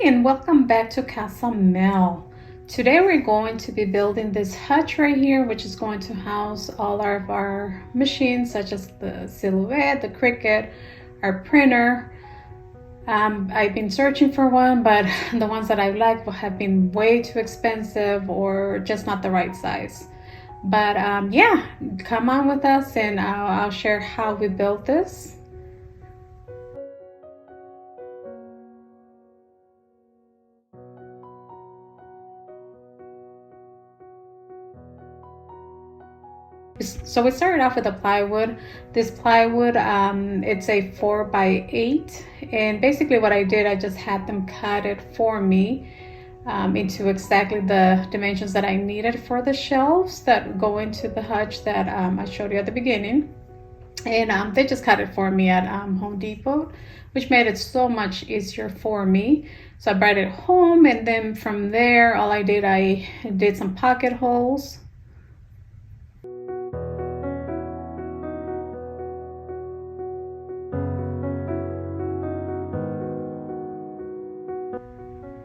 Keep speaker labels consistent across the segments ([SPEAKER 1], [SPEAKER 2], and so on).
[SPEAKER 1] and welcome back to KasaMel. Today we're going to be building this hutch right here, which is going to house all of our machines such as the Silhouette, the Cricut, our printer. I've been searching for one, but the ones that I like have been way too expensive or just not the right size. But yeah, come on with us and I'll share how we built this. So we started off with the plywood. This plywood, it's a 4x8, and basically what I did, I just had them cut it for me into exactly the dimensions that I needed for the shelves that go into the hutch that I showed you at the beginning. And they just cut it for me at Home Depot, which made it so much easier for me. So I brought it home, and then from there, I did some pocket holes.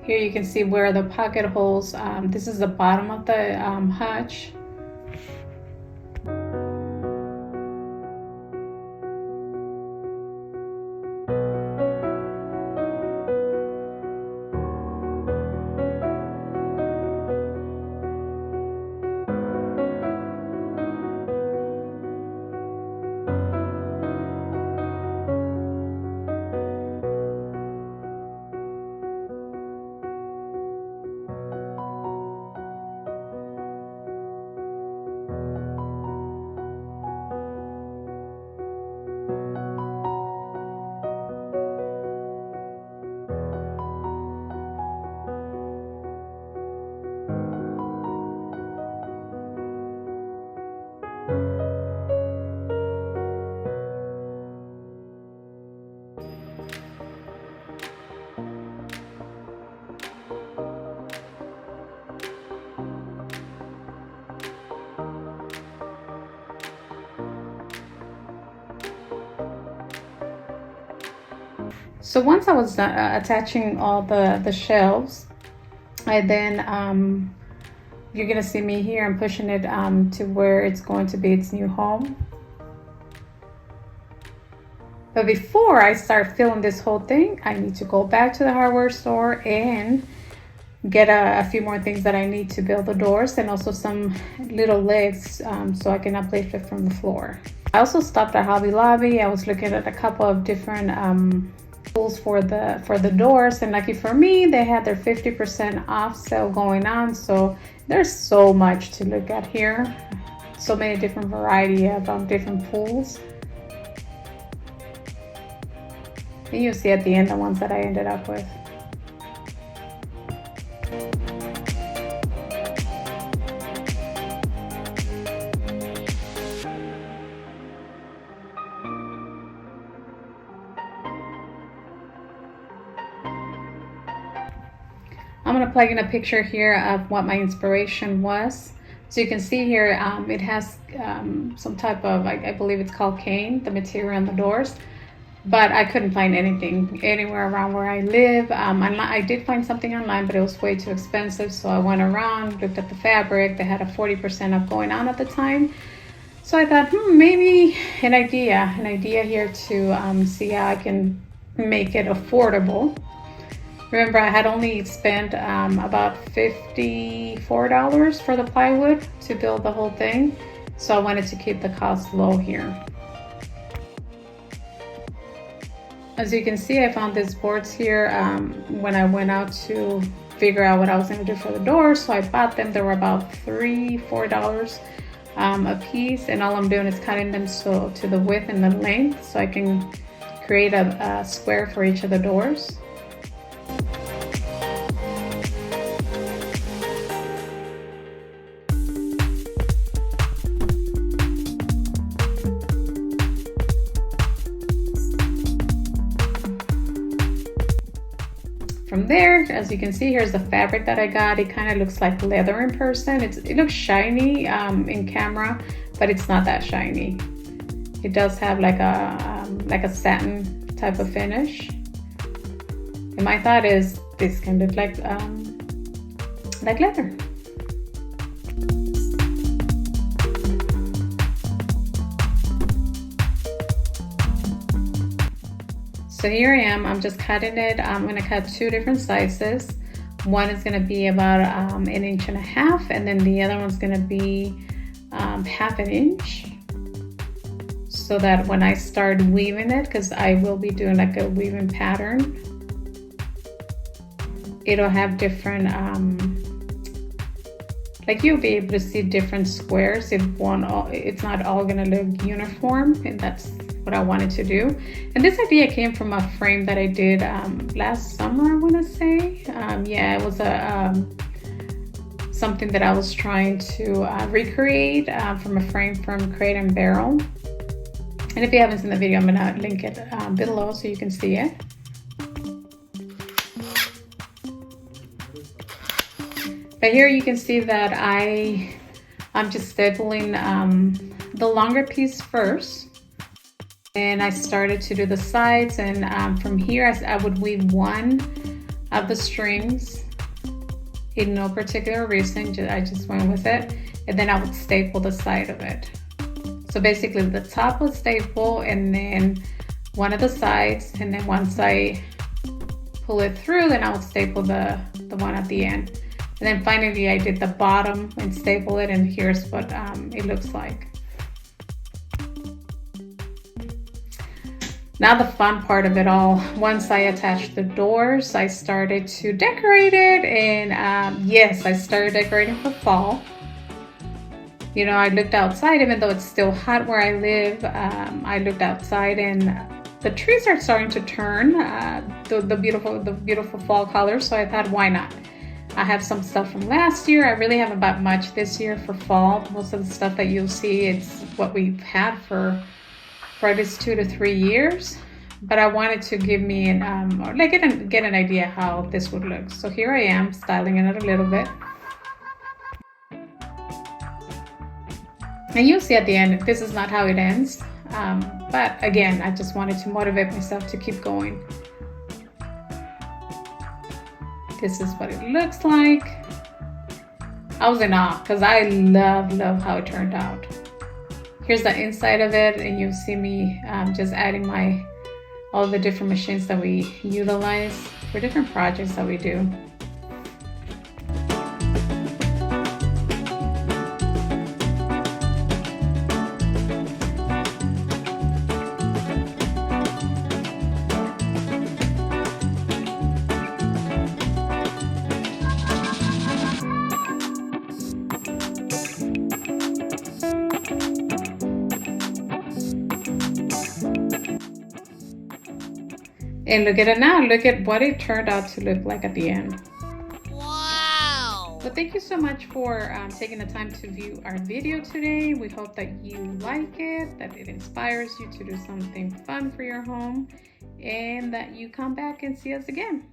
[SPEAKER 1] Here you can see where the pocket holes, this is the bottom of the hutch. So once I was done attaching all the shelves, I then, you're gonna see me here, I'm pushing it to where it's going to be its new home. But before I start filling this whole thing, I need to go back to the hardware store and get a few more things that I need to build the doors, and also some little legs so I can uplift it from the floor. I also stopped at Hobby Lobby. I was looking at a couple of different tools for the doors, and lucky for me, they had their 50% off sale going on. So there's so much to look at here, so many different variety of different tools, and you'll see at the end the ones that I ended up with. I'm gonna plug in a picture here of what my inspiration was. So you can see here, it has some type of, I believe it's called cane, the material on the doors, but I couldn't find anything anywhere around where I live. I did find something online, but it was way too expensive. So I went around, looked at the fabric. They had a 40% off going on at the time. So I thought, maybe an idea here to see how I can make it affordable. Remember, I had only spent about $54 for the plywood to build the whole thing, so I wanted to keep the cost low here. As you can see, I found these boards here when I went out to figure out what I was going to do for the doors, so I bought them. They were about $4 a piece, and all I'm doing is cutting them so to the width and the length, so I can create a square for each of the doors. From there, as you can see, here's the fabric that I got. It kind of looks like leather in person. It looks shiny in camera, but it's not that shiny. It does have like a satin type of finish. And my thought is, this can look like leather. So here I am, I'm just cutting it. I'm gonna cut 2 different sizes. One is gonna be about 1.5 inches, and then the other one's gonna be 1/2 inch. So that when I start weaving it, because I will be doing like a weaving pattern, it'll have different, like you'll be able to see different squares. It's not all gonna look uniform, and that's what I wanted to do. And this idea came from a frame that I did last summer, I wanna say. Yeah, it was something that I was trying to recreate from a frame from Crate and Barrel. And if you haven't seen the video, I'm gonna link it below so you can see it. But here you can see that I'm just stapling the longer piece first. And I started to do the sides, and from here I would weave one of the strings in no particular reason, I just went with it, and then I would staple the side of it. So basically the top would staple, and then one of the sides, and then once I pull it through, then I would staple the one at the end. And then finally I did the bottom and staple it, and here's what it looks like. Now the fun part of it all, once I attached the doors, I started to decorate it, and yes, I started decorating for fall. You know, I looked outside, even though it's still hot where I live, I looked outside and the trees are starting to turn the beautiful fall colors, so I thought, why not? I have some stuff from last year. I really haven't bought much this year for fall. Most of the stuff that you'll see, it's what we've had for at least 2 to 3 years, but I wanted to give me get an idea how this would look. So here I am styling it a little bit, and you'll see at the end this is not how it ends, but again, I just wanted to motivate myself to keep going. This is what it looks like. I was in awe because I love how it turned out. Here's the inside of it, and you'll see me just adding all the different machines that we utilize for different projects that we do. And look at it now, look at what it turned out to look like at the end.
[SPEAKER 2] Wow!
[SPEAKER 1] So thank you so much for taking the time to view our video today. We hope that you like it, that it inspires you to do something fun for your home, and that you come back and see us again.